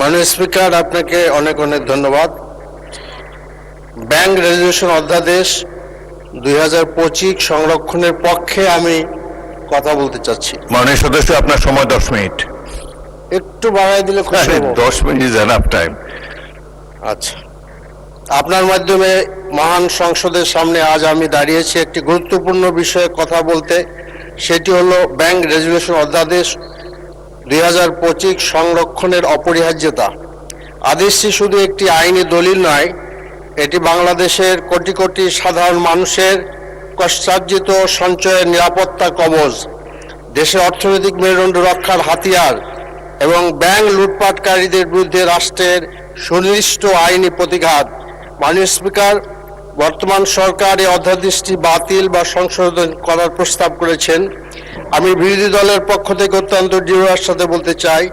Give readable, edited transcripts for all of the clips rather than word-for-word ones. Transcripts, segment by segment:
মাননীয় স্পিকার, আপনাকে অনেক অনেক ধন্যবাদ। ব্যাংক রেজুলেশন অধ্যাদেশ 2025 সংরক্ষণের পক্ষে আমি কথা বলতে চাচ্ছি। মাননীয় সদস্য, আপনার সময় 10 মিনিট। একটু বাড়াই দিলে খুশি হব। 10 মিনিট ইজ এনাফ টাইম। আচ্ছা, আপনার মাধ্যমে মহান সংসদের সামনে আজ আমি দাঁড়িয়েছি একটি গুরুত্বপূর্ণ বিষয়ে কথা বলতে। সেটি হলো ব্যাংক রেজুলেশন অধ্যাদেশ 2025 সংরক্ষণের অপরিহার্যতা। আদেশটি শুধু একটি আইনি দলিল নয়, এটি বাংলাদেশের কোটি কোটি সাধারণ মানুষের কষ্টার্জিত সঞ্চয়ের নিরাপত্তা কবচ, দেশের অর্থনৈতিক মেরুদণ্ড রক্ষার হাতিয়ার এবং ব্যাংক লুটপাটকারীদের বিরুদ্ধে রাষ্ট্রের সুনির্দিষ্ট আইনি প্রতিঘাত। মাননীয় স্পিকার, বর্তমান সরকার এই অধ্যাদেশটি বাতিল বা সংশোধন করার প্রস্তাব করেছেন। আমি বিরোধী দলের পক্ষ থেকে অত্যন্ত দৃঢ়তার সাথে বলতে চাই,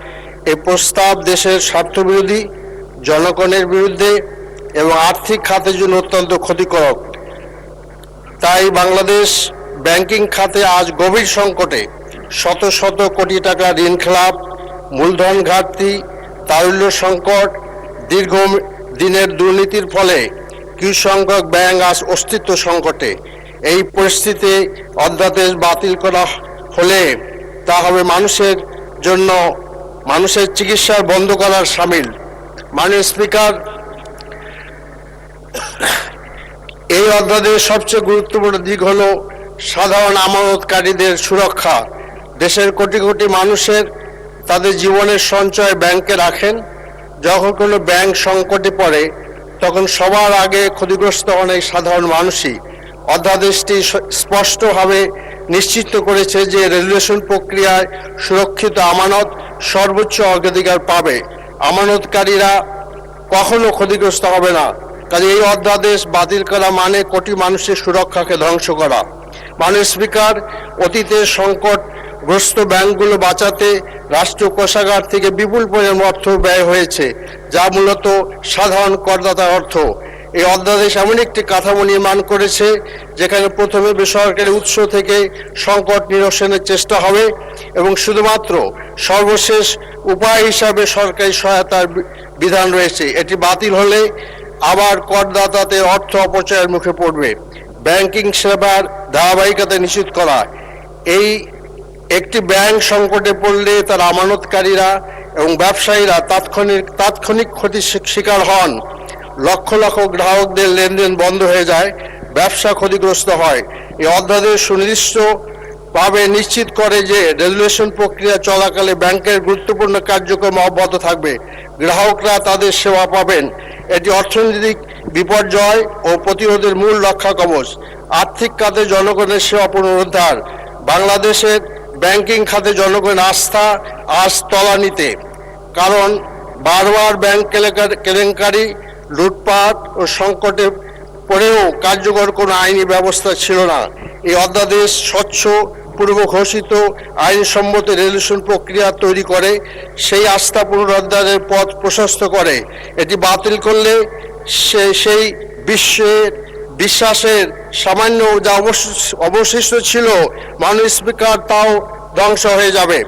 এই প্রস্তাব দেশের স্বার্থবিরোধী, জনগণের বিরুদ্ধে এবং আর্থিক খাতের জন্য অত্যন্ত ক্ষতিকারক। তাই বাংলাদেশ ব্যাংকিং খাতে আজ গভীর সংকটে। শত শত কোটি টাকা ঋণ খেলাপ, মূলধন ঘাটতি, তারল্য সংকট, দীর্ঘ দিনের দুর্নীতির ফলে কিছু সংখ্যক ব্যাংক আজ অস্তিত্ব সংকটে। এই পরিস্থিতিতে অধ্যাদেশ বাতিল করা হলে তা হবে মানুষের জন্য মানুষের চিকিৎসার বন্ধ করার শামিল। মাননীয় স্পিকার, এই অধ্যাদেশের সবচেয়ে গুরুত্বপূর্ণ দিক হলো সাধারণ আমানতকারীদের সুরক্ষা। দেশের কোটি কোটি মানুষের তাদের জীবনের সঞ্চয় ব্যাংকে রাখেন। যখন কোনো ব্যাংক সংকটে পড়ে তখন সবার আগে ক্ষতিগ্রস্ত হন এই সাধারণ মানুষই। অধ্যাদেশটি স্পষ্টভাবে নিশ্চিত করেছে যে রেজুলেশন প্রক্রিয়ায় সুরক্ষিত আমানত সর্বোচ্চ অগ্রাধিকার পাবে, আমানতকারীরা কখনো ক্ষতিগ্রস্ত হবে না। কাজে এই অধ্যাদেশ বাতিল করা মানে কোটি মানুষের সুরক্ষাকে ধ্বংস করা। মাননীয় স্পিকার, অতীতের সংকটগ্রস্ত ব্যাংকগুলো বাঁচাতে রাষ্ট্রীয় কোষাগার থেকে বিপুল পরিমাণ অর্থ ব্যয় হয়েছে, যা মূলত সাধারণ করদাতার অর্থ। এই অধ্যাদেশ এমন একটি কাঠামো নির্মাণ করেছে যেখানে প্রথমে বেসরকারি উৎস থেকে সংকট নিরসনের চেষ্টা হবে এবং শুধুমাত্র সর্বশেষ উপায় হিসাবে সরকারি সহায়তার বিধান রয়েছে। এটি বাতিল হলে আবার করদাতাদের অর্থ অপচয়ের মুখে পড়বে। ব্যাংকিং সেবার ধারাবাহিকতা নিশ্চিত করা। এই একটি ব্যাংক সংকটে পড়লে তার আমানতকারীরা এবং ব্যবসায়ীরা তাৎক্ষণিক ক্ষতির শিকার হন। লক্ষ লক্ষ গ্রাহকদের লেনদেন বন্ধ হয়ে যায়, ব্যবসা ক্ষতিগ্রস্ত হয়। এই অধ্যাদেশ সুনির্দিষ্টভাবে নিশ্চিত করে যে রেজুলেশন প্রক্রিয়া চলাকালে ব্যাংকের গুরুত্বপূর্ণ কার্যক্রম অব্যাহত থাকবে, গ্রাহকরা তাদের সেবা পাবেন। এটি অর্থনৈতিক বিপর্যয় ও প্রতিরোধের মূল রক্ষা কবচ। আর্থিক খাতে জনগণের সেবা পুনরুদ্ধার। বাংলাদেশের ব্যাংকিং খাতে জনগণের আস্থা আজ তলানিতে, কারণ বারবার ব্যাংক কেলেঙ্কারি, লুটপাট ও সংকটে পড়েও কার্যকর কোনো আইনি ব্যবস্থা ছিল না। এই অধ্যাদেশ স্বচ্ছ, পূর্ব ঘোষিত, আইনসম্মত রেজুলেশন প্রক্রিয়া তৈরি করে, সেই আস্থা পুনরুদ্ধারের পথ প্রশস্ত করে। এটি বাতিল করলে সেই বিশ্বাসের সামান্য যা অবশিষ্ট ছিল, মাননীয় স্পিকার, তাও ধ্বংস হয়ে যাবে।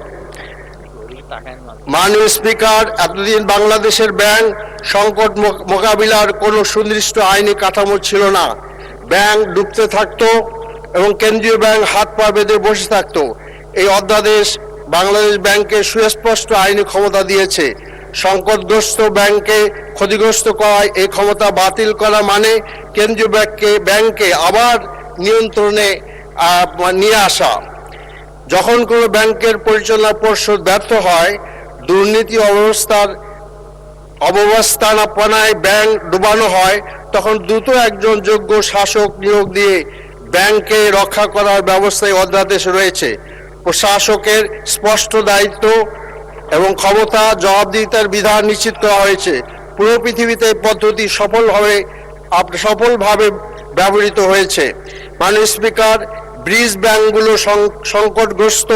মাননীয় স্পিকার, এতদিন বাংলাদেশের ব্যাংক সংকট মোকাবিলার কোনো সুনির্দিষ্ট আইনি কাঠামো ছিল না। ব্যাংক ডুবতে থাকতো এবং কেন্দ্রীয় ব্যাংক হাত পা বেঁধে বসে থাকতো। এই অধ্যাদেশ বাংলাদেশ ব্যাংককে সুস্পষ্ট আইনি ক্ষমতা দিয়েছে। সংকটগ্রস্ত ব্যাংকে ক্ষতিগ্রস্ত করায় এই ক্ষমতা বাতিল করা মানে কেন্দ্রীয় ব্যাংককে আবার নিয়ন্ত্রণে নিয়ে আসা। যখন কোনো ব্যাংকের পরিচালনা পর্ষদ ব্যর্থ হয়, দুর্নীতি অব্যবস্থাপনায় ব্যাংক ডুবানো হয়, তখন দ্রুত একজন যোগ্য শাসক নিয়োগ দিয়ে ব্যাংককে রক্ষা করার ব্যবস্থা এই অধ্যাদেশে রয়েছে। প্রশাসকের স্পষ্ট দায়িত্ব এবং ক্ষমতা, জবাবদিহিতার বিধান নিশ্চিত করা হয়েছে। পুরো পৃথিবীতে এই পদ্ধতি সফলভাবে ব্যবহৃত হয়েছে। মাননীয় স্পিকার, ব্রিজ ব্যাংকগুলো সংকটগ্রস্ত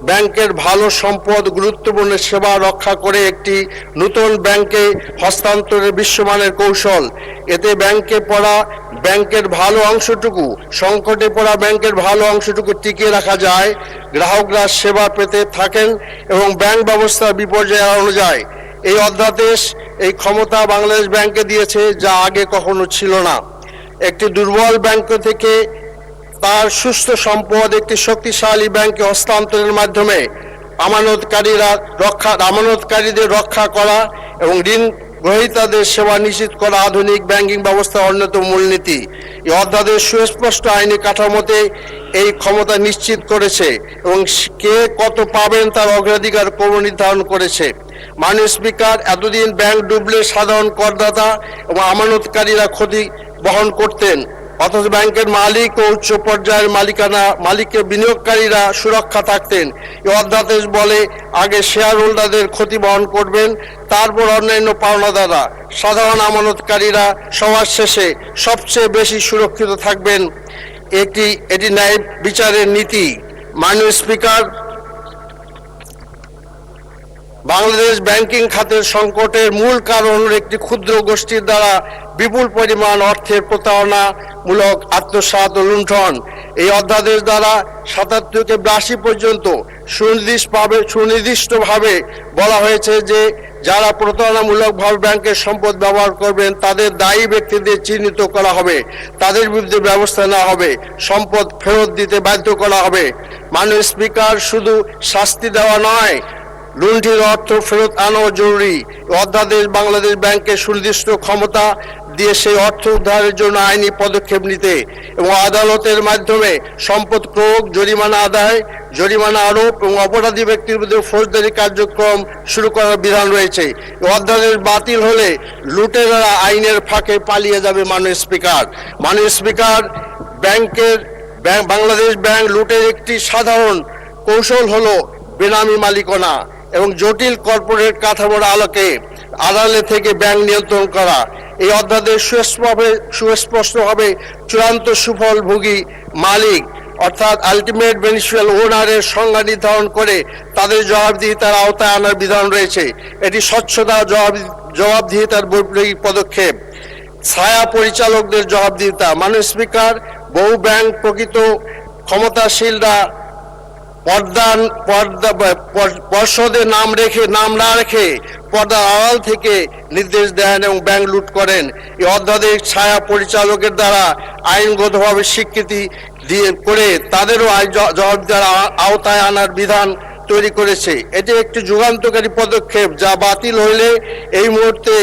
ব্যাংকের ভালো সম্পদ, গুরুত্বপূর্ণ সেবা রক্ষা করে একটি নতুন ব্যাংকে হস্তান্তরের বিশ্বমানের কৌশল। এতে ব্যাংকের ভালো অংশটুকু, সংকটে পড়া ব্যাংকের ভালো অংশটুকু টিকিয়ে রাখা যায়, গ্রাহকরা সেবা পেতে থাকেন এবং ব্যাংক ব্যবস্থার বিপর্যয় এড়ানো যায়। এই অধ্যাদেশ এই ক্ষমতা বাংলাদেশ ব্যাংকে দিয়েছে, যা আগে কখনো ছিল না। একটি দুর্বল ব্যাংক থেকে তার সুস্থ সম্পদ একটি শক্তিশালী ব্যাংকে হস্তান্তরের মাধ্যমে আমানতকারীদের রক্ষা করা এবং ঋণ গ্রহীতাদের সেবা নিশ্চিত করা আধুনিক ব্যাংকিং ব্যবস্থার অন্যতম মূলনীতি। এই অধ্যাদেশ সুস্পষ্ট আইনি কাঠামোতে এই ক্ষমতা নিশ্চিত করেছে এবং কে কত পাবেন তার অগ্রাধিকার ক্রম নির্ধারণ করেছে। মাননীয় স্পিকার, এতদিন ব্যাংক ডুবলে সাধারণ করদাতা এবং আমানতকারীরা ক্ষতি বহন করতেন, অথচ ব্যাংকের মালিক ও উচ্চ পর্যায়ের মালিকের বিনিয়োগকারীরা সুরক্ষা থাকতেন। এই অধ্যাদেশ বলে আগে শেয়ার হোল্ডারদের ক্ষতি বহন করবেন, তারপর অন্যান্য পাওনাদাররা। সাধারণ আমানতকারীরা সবার শেষে সবচেয়ে বেশি সুরক্ষিত থাকবেন। এটি ন্যায় বিচারের নীতি। মাননীয় স্পিকার, বাংলাদেশ ব্যাংকিং খাতের সংকটের মূল কারণ হল একটি ক্ষুদ্র গোষ্ঠীর দ্বারা বিপুল পরিমাণ অর্থের প্রতারণামূলক আত্মসাৎ ও লুণ্ঠন। এই অধ্যাদেশ দ্বারা ৭৭ থেকে ৮২ পর্যন্ত সুনির্দিষ্টভাবে বলা হয়েছে যে যারা প্রতারণামূলকভাবে ব্যাংকের সম্পদ ব্যবহার করবেন তাদের দায়ী ব্যক্তিদের চিহ্নিত করা হবে, তাদের বিরুদ্ধে ব্যবস্থা নেওয়া হবে, সম্পদ ফেরত দিতে বাধ্য করা হবে। মাননীয় স্পিকার, শুধু শাস্তি দেওয়া নয়, লুণ্ঠিত অর্থ ফেরত আনাও জরুরি। অধ্যাদেশ বাংলাদেশ ব্যাংকে সুনির্দিষ্ট ক্ষমতা দিয়ে সেই অর্থ উদ্ধারের জন্য আইনি পদক্ষেপ নিতে এবং আদালতের মাধ্যমে সম্পদ ক্রয়, জরিমানা আদায়, জরিমানা আরোপ এবং অপরাধী ব্যক্তির বিরুদ্ধে ফৌজদারি কার্যক্রম শুরু করার বিধান রয়েছে। অধ্যাদেশ বাতিল হলে লুটেরারা আইনের ফাঁকে পালিয়ে যাবে। মাননীয় স্পিকার, বাংলাদেশ ব্যাংক লুটের একটি সাধারণ কৌশল হলো বেনামি মালিকানা এবং জটিল কর্পোরেট কাঠামোর আলোকে আড়ালে থেকে ব্যাংক নিয়ন্ত্রণ করা। এই অধ্যাদেশ সুস্পষ্টভাবে চূড়ান্ত সুফলভোগী মালিক অর্থাৎ আলটিমেট বেনিফিশিয়াল ওনারের সংজ্ঞা নির্ধারণ করে তাদের জবাবদিহিতার আওতায় আনার বিধান রয়েছে। এটি স্বচ্ছতা, জবাবদিহিতার বৈপ্লবিক পদক্ষেপ। ছায়া পরিচালকদের জবাবদিহিতা। মাননীয় স্পিকার, বহু ব্যাংক প্রকৃত ক্ষমতাশীলরা পর্ষদে নাম না রেখে পর্দার আড়াল থেকে নির্দেশ দেন এবং ব্যাংক লুট করেন। এই অধ্যাদেশ ছায়া পরিচালকের দ্বারা আইনগতভাবে স্বীকৃতি করে তাদেরও জবাবদিহিতার আওতায় আনার বিধান তৈরি করেছে। এটি একটি যুগান্তকারী পদক্ষেপ যা বাতিল হইলে এই মুহূর্তে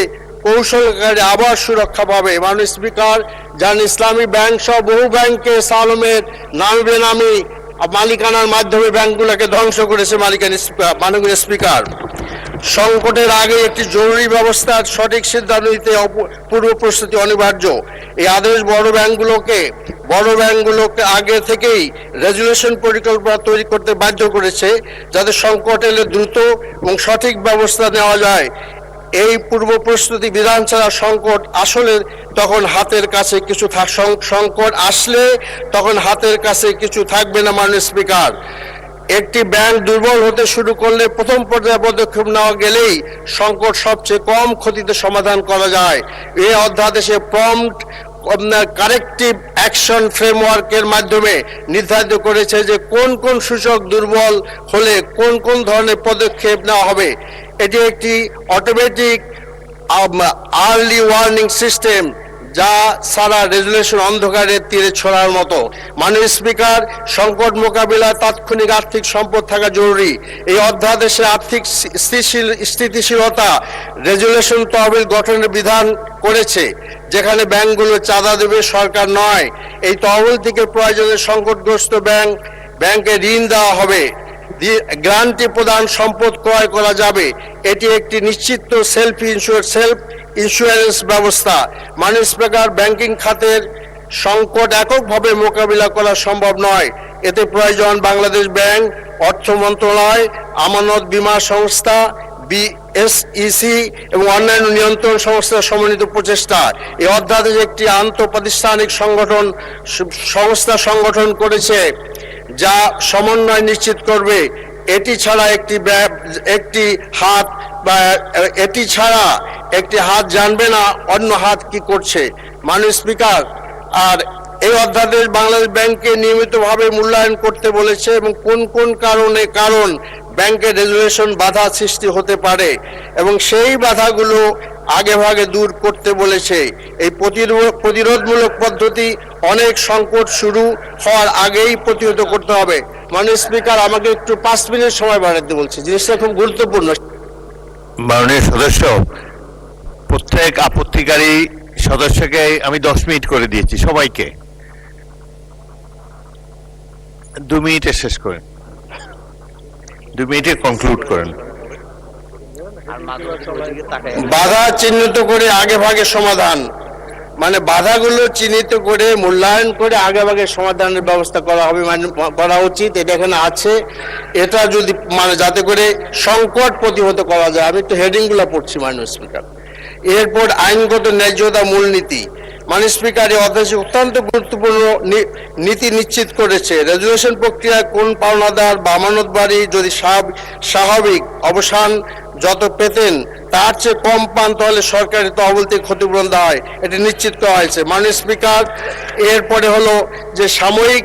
কৌশলকারী আবার সুরক্ষা পাবে। মাননীয় স্পিকার, যান ইসলামী ব্যাংক সহ বহু ব্যাংকে সালমের নামে বেনামি মালিকানার মাধ্যমে ব্যাংকগুলোকে ধ্বংস করেছে। মাননীয় স্পিকার, সংকটের আগে একটি জরুরি ব্যবস্থার সঠিক সিদ্ধান্ত নিতে পূর্ব প্রস্তুতি অনিবার্য। এই আদেশ বড় ব্যাংকগুলোকে আগে থেকেই রেজুলেশন পরিকল্পনা তৈরি করতে বাধ্য করেছে, যাতে সংকট এলে দ্রুত এবং সঠিক ব্যবস্থা নেওয়া যায়। এই পূর্ব প্রস্তুতি বিধান ছাড়া সংকট আসলে তখন হাতের কাছে কিছু থাকবে না। মাননীয় স্পিকার, একটি ব্যাংক দুর্বল হতে শুরু করলে প্রথম পর্যায়ে পদক্ষেপ নেওয়া গেলেই সংকট সবচেয়ে কম ক্ষতিতে সমাধান করা যায়। এই অধ্যাদেশে প্রম্পট কারেক্টিভ অ্যাকশন ফ্রেমওয়ার্কের মাধ্যমে নির্ধারিত করেছে যে কোন সূচক দুর্বল হলে কোন ধরনের পদক্ষেপ নেওয়া হবে। এটি একটি অটোমেটিক আর্লি ওয়ার্নিং সিস্টেম, যা সারা রেজুলেশন অন্ধকারের তীরে ছড়ার মতো। মাননীয় স্পিকার, সংকট মোকাবিলায় তাৎক্ষণিক আর্থিক সম্পদ থাকা জরুরি। এই অধ্যাদেশে আর্থিক স্থিতিশীলতা রেজুলেশন তহবিল গঠনের বিধান করেছে, যেখানে ব্যাংকগুলো চাঁদা দেবে, সরকার নয়। এই তহবিল থেকে প্রয়োজনে সংকটগ্রস্ত ব্যাংকে ঋণ দেওয়া হবে, গ্রান্টি প্রদান, সম্পদ ক্রয় করা যাবে। এটি একটি নিশ্চিত সেলফ ইন্স্যুরেন্স ব্যবস্থা। মাননীয় স্পিকার, ব্যাংকিং খাতের সংকট এককভাবে মোকাবিলা করা সম্ভব নয়। এতে প্রয়োজন বাংলাদেশ ব্যাংক, অর্থ মন্ত্রণালয়, আমানত বীমা সংস্থা, বিএসইসি এবং অন্যান্য নিয়ন্ত্রণ সংস্থার সমন্বিত প্রচেষ্টা। এই অধ্যাদেশ একটি আন্তঃপ্রাতিষ্ঠানিক সংস্থা সংগঠন করেছে যা সমন্বয় নিশ্চিত করবে। এটি ছাড়া একটি হাত জানবে না অন্য হাত কি করছে। মাননীয় স্পিকার, আর এই অধ্যাদেশ বাংলাদেশ ব্যাংককে নিয়মিতভাবে মূল্যায়ন করতে বলেছে এবং কোন কারণ ব্যাংকের রেজুলেশন বাধা সৃষ্টি হতে পারে এবং সেই বাধাগুলো আগে ভাগে দূর করতে বলেছে। এই প্রতিরোধমূলক পদ্ধতি অনেক সংকট শুরু হওয়ার আগেই প্রতিহত করতে হবে। মাননীয় স্পিকার, আমাকে একটু 5 মিনিট সময় বাড়াতে বলছি, জিনিসটা খুব গুরুত্বপূর্ণ। মাননীয় সদস্য, প্রত্যেক আপত্তিকারী সদস্যকে আমি 10 মিনিট করে দিয়েছি, সবাইকে 2 মিনিটে শেষ করেন, 2 মিনিটে কনক্লুড করেন। বাধা চিহ্নিত করে আগে ভাগে সমাধান, মানে বাধাগুলো চিহ্নিত করে মূল্যায়ন করে আগে ভাগে সমাধানের ব্যবস্থা করা হবে, মানে করা উচিত। এটা এখানে আছে, এটা যদি মানে যাতে করে সংকট প্রতিহত করা যায়। আমি একটু হেডিং গুলা পড়ছি মাননীয় স্পিকার। এরপর আইনগত ন্যায্যতা মূলনীতি। মাননীয় স্পিকার, এই অধ্যাদেশ অত্যন্ত গুরুত্বপূর্ণ নীতি নিশ্চিত করেছে। রেজুলেশন প্রক্রিয়ায় কোন পাওনাদার বা আমানতকারী যদি স্বাভাবিক অবসান যত পেতেন তার চেয়ে কম পান, তাহলে সরকারি তহবিল থেকে ক্ষতিপূরণ দেওয়া হয়, এটি নিশ্চিত করা হয়েছে। মাননীয় স্পিকার, এরপরে হলো যে সাময়িক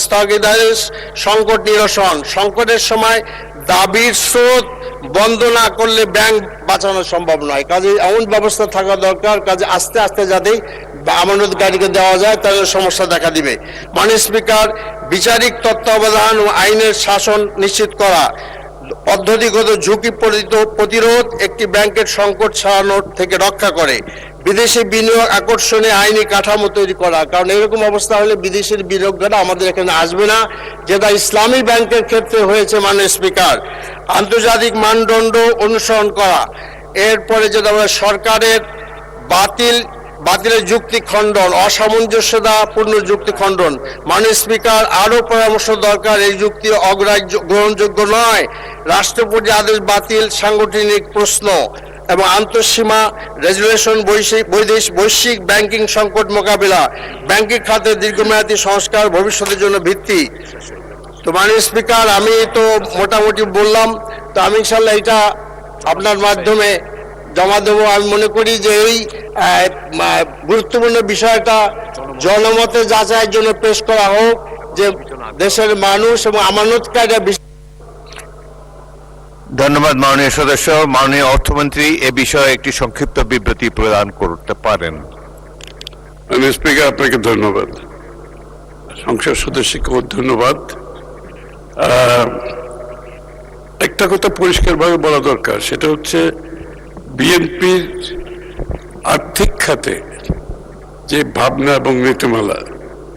স্থগিতাদেশ সংকট নিরসন। সংকটের সময় দাবির স্রোত বন্ধ না করলে ব্যাংক বাঁচানো সম্ভব নয়, কাজে এমন ব্যবস্থা থাকা দরকার, কাজে আস্তে আস্তে যাতে আমানতকারীকে দেওয়া যায়, তাহলে সমস্যা দেখা দিবে। মাননীয় স্পিকার, বিচারিক তত্ত্বাবধান ও আইনের শাসন নিশ্চিত করা। পদ্ধতিগত ঝুঁকি প্রতিরোধ একটি ব্যাংকের সংকট ছাড়ানোর থেকে রক্ষা করে। বিদেশি বিনিয়োগ আকর্ষণে আইনি কাঠামো তৈরি করা, কারণ এরকম অবস্থা হলে বিদেশের বিনিয়োগকারীরা আমাদের এখানে আসবে না, যেটা ইসলামী ব্যাংকের ক্ষেত্রে হয়েছে। মাননীয় স্পিকার, আন্তর্জাতিক মানদণ্ড অনুসরণ করা। এরপরে যেটা সরকারের বাতিলের যুক্তি খণ্ডন, অসামঞ্জস্যতাপূর্ণ যুক্তি খণ্ডন। মাননীয় স্পিকার, আরো পরামর্শ দরকার। এই যুক্তি অগ্রাহ্য, গ্রহণযোগ্য নয়। রাষ্ট্রপতি আদেশ বাতিল, সাংগঠনিক প্রশ্ন এবং আন্তঃসীমা রেজুলেশন, বৈশ্বিক ব্যাংকিং সংকট মোকাবিলা, ব্যাংকিং খাতের দীর্ঘমেয়াদী সংস্কার ভবিষ্যতের জন্য ভিত্তি। তো মাননীয় স্পিকার, আমি তো মোটামুটি বললাম, তো আমি ইনশাল্লাহ এটা আপনার মাধ্যমে জমা দেবো। আমি মনে করি যে এই গুরুত্বপূর্ণ বিষয়টা জনমতে যাচাইয়ের জন্য পেশ করা হোক, যে দেশের মানুষ এবং আমানতকারীরা। ধন্যবাদ মাননীয় সদস্য। মাননীয় অর্থমন্ত্রী এ বিষয়ে একটি সংক্ষিপ্ত বিবৃতি প্রদান করতে পারেন। মাননীয় স্পিকার, আপনাকে ধন্যবাদ। সংসদ সদস্যকে ধন্যবাদ। একটা কথা পরিষ্কারভাবে বলা দরকার, সেটা হচ্ছে বিএনপির আর্থিক খাতে যে ভাবনা এবং নীতিমালা,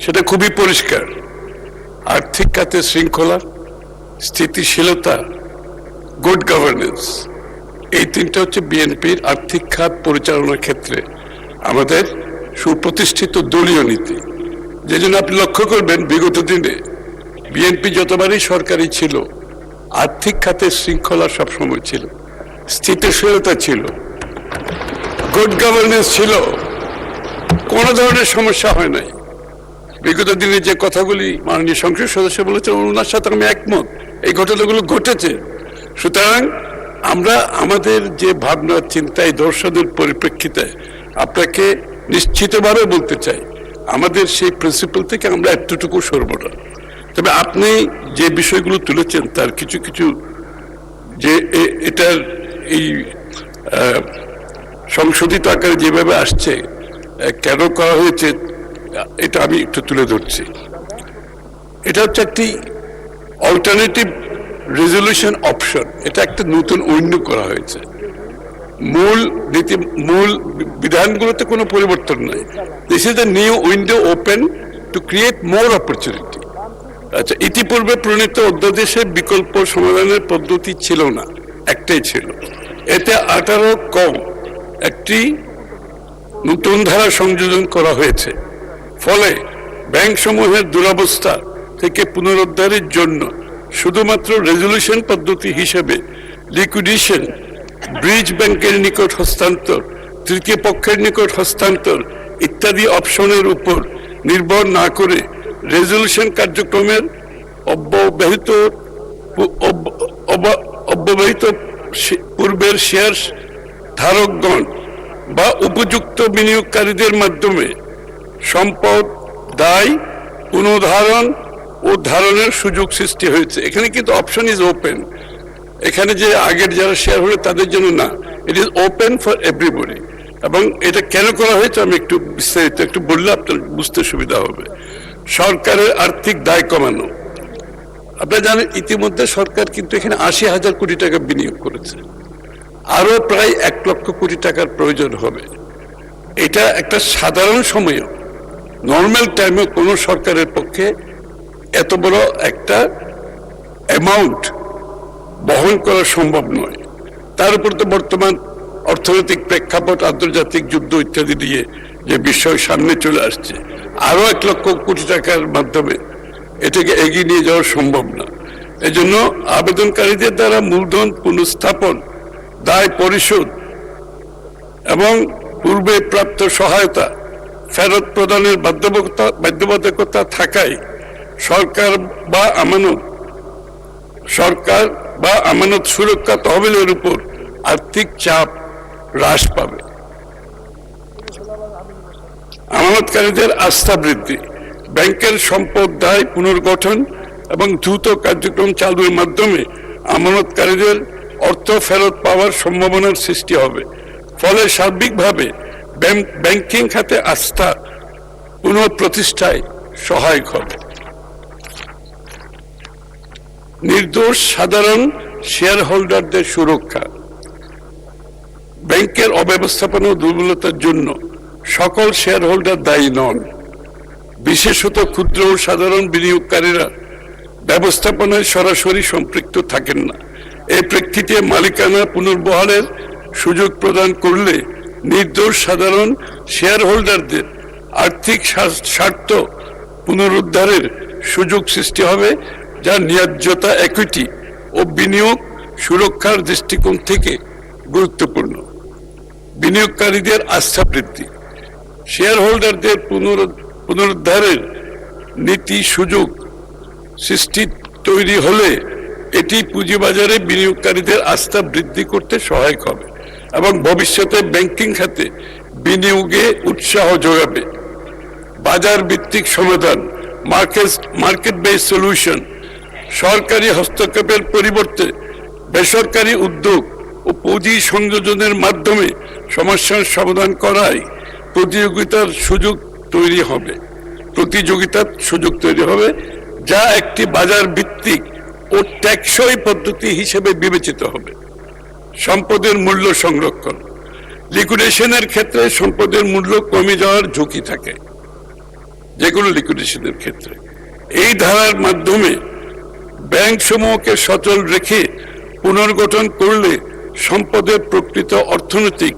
সেটা খুবই পরিষ্কার। আর্থিক খাতে শৃঙ্খলা, স্থিতিশীলতা, গুড গভর্নেন্স, এই তিনটা হচ্ছে বিএনপির আর্থিক খাত পরিচালনার ক্ষেত্রে আমাদের সুপ্রতিষ্ঠিত দলীয় নীতি। যে জন্য আপনি লক্ষ্য করবেন, বিগত দিনে বিএনপি যতবারই সরকারি ছিল, আর্থিক খাতে শৃঙ্খলা সবসময় ছিল, স্থিতিশীলতা ছিল, গুড গভর্নেন্স ছিল, কোন ধরনের সমস্যা হয় নাই। বিগত দিনে যে কথাগুলি মাননীয় সংসদ সদস্য বলেছেন, ওনার সাথে আমি একমত, এই ঘটনাগুলো ঘটেছে। সুতরাং আমরা আমাদের যে ভাবনা চিন্তায় দর্শনের পরিপ্রেক্ষিতে আপনাকে নিশ্চিতভাবে বলতে চাই, আমাদের সেই প্রিন্সিপাল থেকে আমরা এতটুকু সরব না। তবে আপনি যে বিষয়গুলো তুলেছেন তার কিছু কিছু, যে এটার এই সংশোধিত আকারে যেভাবে আসছে, কেন করা হয়েছে, এটা আমি একটু তুলে ধরছি। এটা হচ্ছে একটি অল্টারনেটিভ রেজলিউশন অপশন, এটা একটা নতুন উইন্ডো করা হয়েছে। মূল বিধানগুলোতে কোনো পরিবর্তন নাই। This is the new window open to create more opportunity. আচ্ছা, ইতিপূর্বে প্রণীত অধ্যাদেশের বিকল্প সমাধানের পদ্ধতি ছিল না, একটাই ছিল। এতে 18 কম একটি নতুন ধারা সংযোজন করা হয়েছে। ফলে ব্যাংক সমূহের দুরবস্থা থেকে পুনরুদ্ধারের জন্য শুধুমাত্র রেজলিউশন পদ্ধতি হিসেবে লিকুইডেশন, ব্রিজ ব্যাংকের নিকট হস্তান্তর, তৃতীয় পক্ষের নিকট হস্তান্তর ইত্যাদি অপশনের উপর নির্ভর না করে রেজলিউশন কার্যক্রমের অব্যবহিত পূর্বের শেয়ার ধারকগণ বা উপযুক্ত বিনিয়োগকারীদের মাধ্যমে সম্পদ, দায়, পুনর্ধারণ ও ধারণের সুযোগ সৃষ্টি হয়েছে। এখানে কিন্তু অপশন ইজ ওপেন, এখানে যে আগের যারা শেয়ার হোল্ডার তাদের জন্য না, it is open for everybody. এবং এটা কেন করা হয়েছে আমি একটু বিস্তারিত একটু বললে আপনার বুঝতে সুবিধা হবে। সরকারের আর্থিক দায় কমানো, আপনারা জানেন ইতিমধ্যে সরকার কিন্তু এখানে ৮০,০০০ কোটি টাকা বিনিয়োগ করেছে, আরো প্রায় ১ লক্ষ কোটি টাকার প্রয়োজন হবে। এটা একটা সাধারণ সময়ে নর্মাল টাইমে কোনো সরকারের পক্ষে এত বড় একটা অ্যামাউন্ট বহন করা সম্ভব নয়। তার উপর তো বর্তমান অর্থনৈতিক প্রেক্ষাপট, আন্তর্জাতিক যুদ্ধ ইত্যাদি দিয়ে যে বিষয় সামনে চলে আসছে, আরো ১ লক্ষ কোটি টাকার মাধ্যমে এটাকে এগিয়ে নিয়ে যাওয়া সম্ভব না। এজন্য আবেদনকারীদের দ্বারা মূলধন পুনঃস্থাপন, দায় পরিশোধ এবং পূর্বে প্রাপ্ত সহায়তা ফেরত প্রদানের বাধ্যবাধকতা থাকায় সরকার বা আমানত সুরক্ষা তহবিলের উপর আর্থিক চাপ হ্রাস পাবে। আমানতকারীদের আস্থা বৃদ্ধি, ব্যাংকের সম্পদ দায় পুনর্গঠন এবং দ্রুত কার্যক্রম চালুর মাধ্যমে আমানতকারীদের অর্থ ফেরত পাওয়ার সম্ভাবনার সৃষ্টি হবে। ফলে সার্বিকভাবে ব্যাংকিং খাতে আস্থা পুনঃপ্রতিষ্ঠায় সহায়ক হবে। নির্দোষ সাধারণ শেয়ার হোল্ডারদের সুরক্ষা, ব্যাংকের অব্যবস্থাপনা ও দুর্বলতার জন্য সকল শেয়ার হোল্ডার দায়ী নন। বিশেষত ক্ষুদ্র ও সাধারণ বিনিয়োগকারীরা ব্যবস্থাপনায় সরাসরি সম্পৃক্ত থাকেন না। এই প্রেক্ষিতে মালিকানা পুনর্বহালের সুযোগ প্রদান করলে নির্দোষ সাধারণ শেয়ার হোল্ডারদের আর্থিক স্বার্থ পুনরুদ্ধারের সুযোগ সৃষ্টি হবে, যা ন্যায্যতা, ইকুইটি ও বিনিয়োগ সুরক্ষার দৃষ্টিকোণ থেকে গুরুত্বপূর্ণ। বিনিয়োগকারীদের আস্থা বৃদ্ধি, শেয়ার হোল্ডারদের পুনরুদ্ধারের নীতি সুযোগ সৃষ্টি তৈরি হলে এটি পুঁজিবাজারে বিনিয়োগকারীদের আস্থা বৃদ্ধি করতে সহায়ক হবে এবং ভবিষ্যতে ব্যাংকিং খাতে বিনিয়োগে উৎসাহ যোগাবে। বাজার ভিত্তিক সমাধান, মার্কেট বেসড সলিউশন, সরকারি হস্তক্ষেপের পরিবর্তে বেসরকারি উদ্যোগ ও পুঁজি সংযোজনের মাধ্যমে সমস্যার সমাধান করায় প্রতিযোগিতার সুযোগ তৈরি হবে, যা একটি বাজার ভিত্তিক ও টেকসই পদ্ধতি হিসেবে বিবেচিত হবে। সম্পদের মূল্য সংরক্ষণ, লিকুইডেশনের ক্ষেত্রে সম্পদের মূল্য কমে যাওয়ার ঝুঁকি থাকে যে কোনো লিকুইডেশনের ক্ষেত্রে। এই ধারার মাধ্যমে ব্যাংক সমূহকে সচল রেখে পুনর্গঠন করলে সম্পদের প্রকৃত অর্থনৈতিক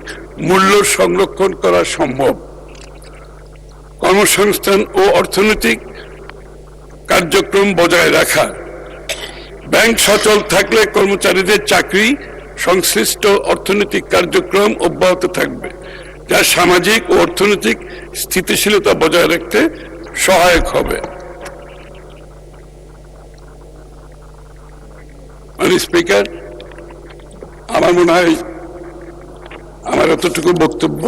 মূল্য সংরক্ষণ করা সম্ভব। কর্মসংস্থান ও অর্থনৈতিক কার্যক্রম বজায় রাখা, ব্যাংক সচল থাকলে কর্মচারীদের চাকরি সংশ্লিষ্ট অর্থনৈতিক কার্যক্রম অব্যাহত থাকবে, যা সামাজিক ও অর্থনৈতিক স্থিতিশীলতা বজায় রাখতে সহায়ক হবে। স্পিকার, আমার মনে হয় আমার এতটুকু বক্তব্য।